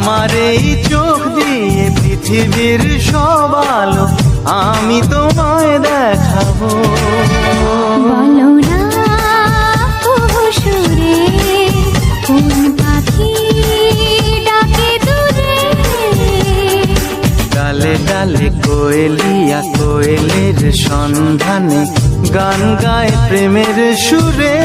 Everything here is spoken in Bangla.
আমার এই চোখ দিয়ে পৃথিবীর সব আলো আমি তোমায় দেখাবো। বলো না সুরে কোন পাখি ডাকে দূরে, ডালে ডালে কোয়েলিয়া কোয়েলের সন্ধানে গান গায় প্রেমের সুরে।